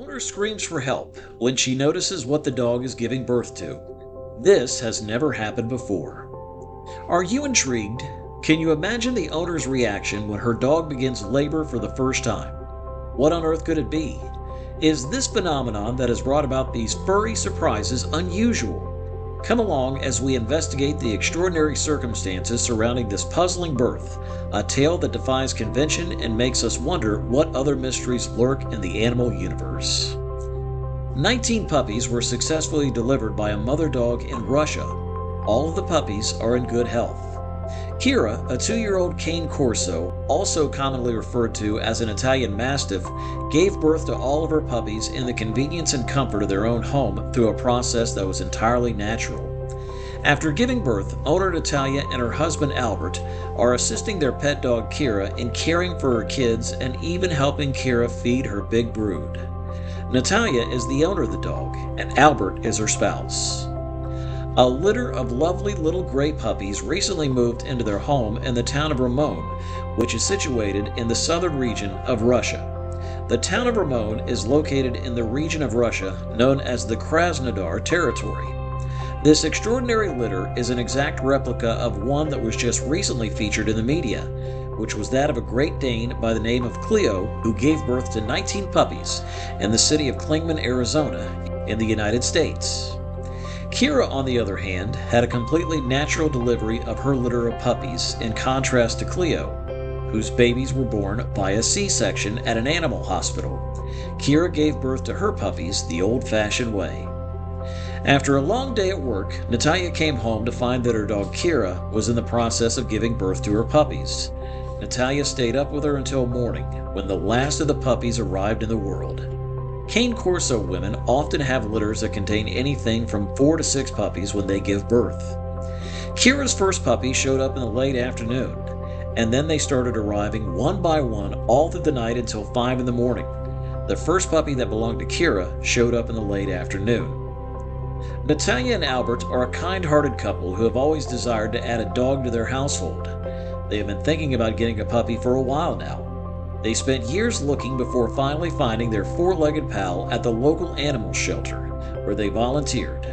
owner screams for help when she notices what the dog is giving birth to. This has never happened before. Are you intrigued? Can you imagine the owner's reaction when her dog begins labor for the first time? What on earth could it be? Is this phenomenon that has brought about these furry surprises unusual? Come along as we investigate the extraordinary circumstances surrounding this puzzling birth, a tale that defies convention and makes us wonder what other mysteries lurk in the animal universe. 19 puppies were successfully delivered by a mother dog in Russia. All of the puppies are in good health. Kira, a 2-year-old cane corso, also commonly referred to as an Italian Mastiff, gave birth to all of her puppies in the convenience and comfort of their own home through a process that was entirely natural. After giving birth, owner Natalia and her husband Albert are assisting their pet dog Kira in caring for her kids and even helping Kira feed her big brood. Natalia is the owner of the dog, and Albert is her spouse. A litter of lovely little gray puppies recently moved into their home in the town of Ramon, which is situated in the southern region of Russia. The town of Ramon is located in the region of Russia known as the Krasnodar territory. This extraordinary litter is an exact replica of one that was just recently featured in the media, which was that of a Great Dane by the name of Cleo, who gave birth to 19 puppies in the city of Klingman, Arizona, in the United States. Kira, on the other hand, had a completely natural delivery of her litter of puppies, in contrast to Cleo, whose babies were born by a C-section at an animal hospital. Kira gave birth to her puppies the old-fashioned way. After a long day at work, Natalia came home to find that her dog Kira was in the process of giving birth to her puppies. Natalia stayed up with her until morning, when the last of the puppies arrived in the world. Cane Corso women often have litters that contain anything from 4 to 6 puppies when they give birth. Kira's first puppy showed up in the late afternoon, and then they started arriving one by one all through the night until 5 in the morning. The first puppy that belonged to Kira showed up in the late afternoon. Natalia and Albert are a kind-hearted couple who have always desired to add a dog to their household. They have been thinking about getting a puppy for a while now. They spent years looking before finally finding their 4-legged pal at the local animal shelter, where they volunteered.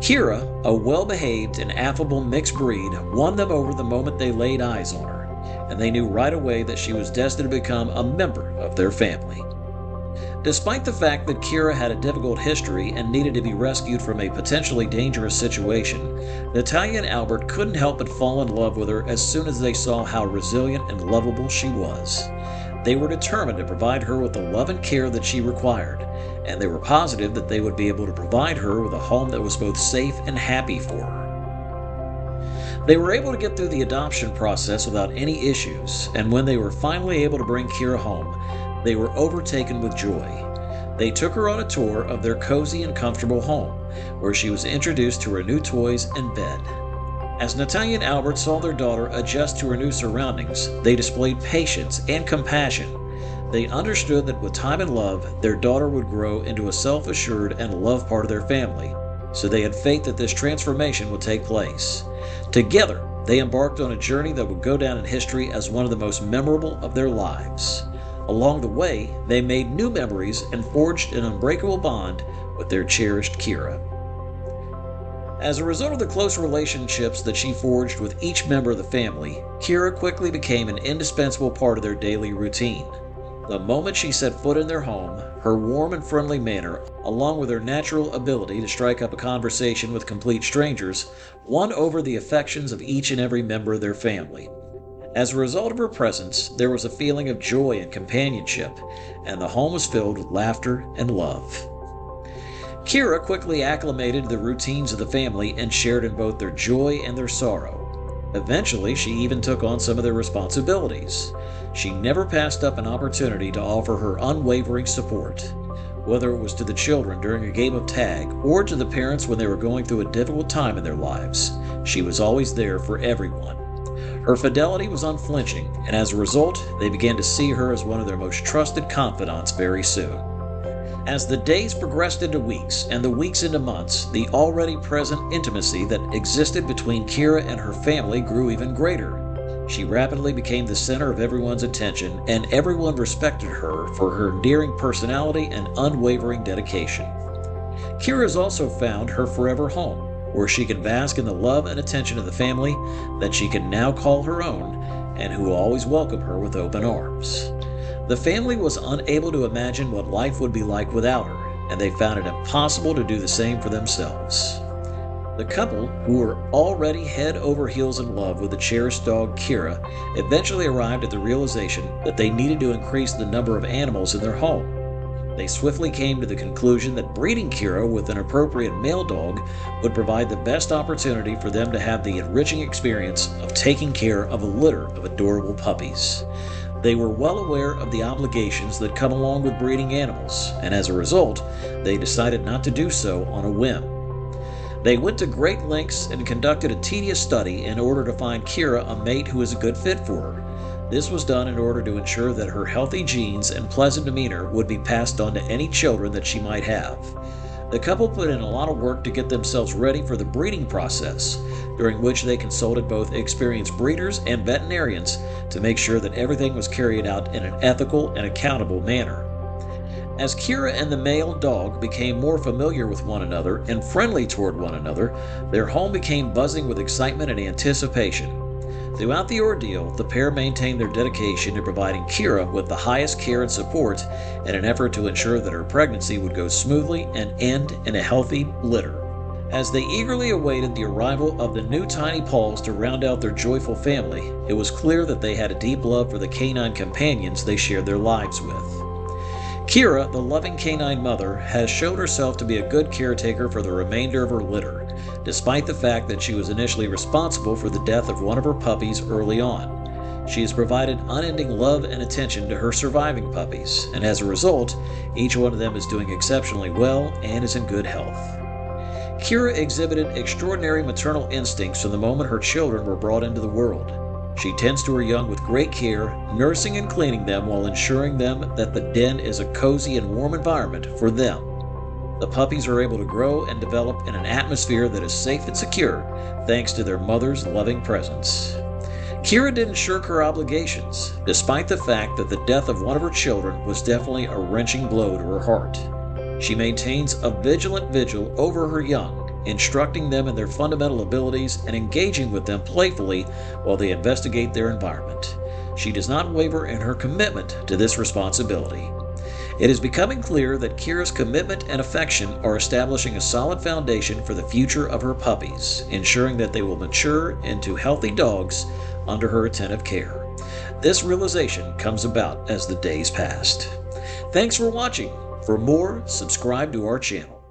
Kira, a well-behaved and affable mixed breed, won them over the moment they laid eyes on her, and they knew right away that she was destined to become a member of their family. Despite the fact that Kira had a difficult history and needed to be rescued from a potentially dangerous situation, Natalia and Albert couldn't help but fall in love with her as soon as they saw how resilient and lovable she was. They were determined to provide her with the love and care that she required, and they were positive that they would be able to provide her with a home that was both safe and happy for her. They were able to get through the adoption process without any issues, and when they were finally able to bring Kira home, they were overtaken with joy. They took her on a tour of their cozy and comfortable home, where she was introduced to her new toys and bed. As Natalia and Albert saw their daughter adjust to her new surroundings, they displayed patience and compassion. They understood that with time and love, their daughter would grow into a self-assured and loved part of their family, so they had faith that this transformation would take place. Together, they embarked on a journey that would go down in history as one of the most memorable of their lives. Along the way, they made new memories and forged an unbreakable bond with their cherished Kira. As a result of the close relationships that she forged with each member of the family, Kira quickly became an indispensable part of their daily routine. The moment she set foot in their home, her warm and friendly manner, along with her natural ability to strike up a conversation with complete strangers, won over the affections of each and every member of their family. As a result of her presence, there was a feeling of joy and companionship, and the home was filled with laughter and love. Kira quickly acclimated to the routines of the family and shared in both their joy and their sorrow. Eventually, she even took on some of their responsibilities. She never passed up an opportunity to offer her unwavering support, whether it was to the children during a game of tag or to the parents when they were going through a difficult time in their lives. She was always there for everyone. Her fidelity was unflinching, and as a result, they began to see her as one of their most trusted confidants very soon. As the days progressed into weeks and the weeks into months, the already present intimacy that existed between Kira and her family grew even greater. She rapidly became the center of everyone's attention, and everyone respected her for her endearing personality and unwavering dedication. Kira has also found her forever home, where she can bask in the love and attention of the family that she can now call her own, and who always welcome her with open arms. The family was unable to imagine what life would be like without her, and they found it impossible to do the same for themselves. The couple, who were already head over heels in love with the cherished dog Kira, eventually arrived at the realization that they needed to increase the number of animals in their home. They swiftly came to the conclusion that breeding Kira with an appropriate male dog would provide the best opportunity for them to have the enriching experience of taking care of a litter of adorable puppies. They were well aware of the obligations that come along with breeding animals, and as a result, they decided not to do so on a whim. They went to great lengths and conducted a tedious study in order to find Kira a mate who was a good fit for her. This was done in order to ensure that her healthy genes and pleasant demeanor would be passed on to any children that she might have. The couple put in a lot of work to get themselves ready for the breeding process, during which they consulted both experienced breeders and veterinarians to make sure that everything was carried out in an ethical and accountable manner. As Kira and the male dog became more familiar with one another and friendly toward one another, their home became buzzing with excitement and anticipation. Throughout the ordeal, the pair maintained their dedication to providing Kira with the highest care and support in an effort to ensure that her pregnancy would go smoothly and end in a healthy litter. As they eagerly awaited the arrival of the new tiny paws to round out their joyful family, it was clear that they had a deep love for the canine companions they shared their lives with. Kira, the loving canine mother, has shown herself to be a good caretaker for the remainder of her litter, despite the fact that she was initially responsible for the death of one of her puppies early on. She has provided unending love and attention to her surviving puppies, and as a result, each one of them is doing exceptionally well and is in good health. Kira exhibited extraordinary maternal instincts from the moment her children were brought into the world. She tends to her young with great care, nursing and cleaning them while ensuring them that the den is a cozy and warm environment for them. The puppies are able to grow and develop in an atmosphere that is safe and secure thanks to their mother's loving presence. Kira didn't shirk her obligations, despite the fact that the death of one of her children was definitely a wrenching blow to her heart. She maintains a vigilant vigil over her young, instructing them in their fundamental abilities and engaging with them playfully while they investigate their environment. She does not waver in her commitment to this responsibility. It is becoming clear that Kira's commitment and affection are establishing a solid foundation for the future of her puppies, ensuring that they will mature into healthy dogs under her attentive care. This realization comes about as the days passed. Thanks for watching. For more, subscribe to our channel.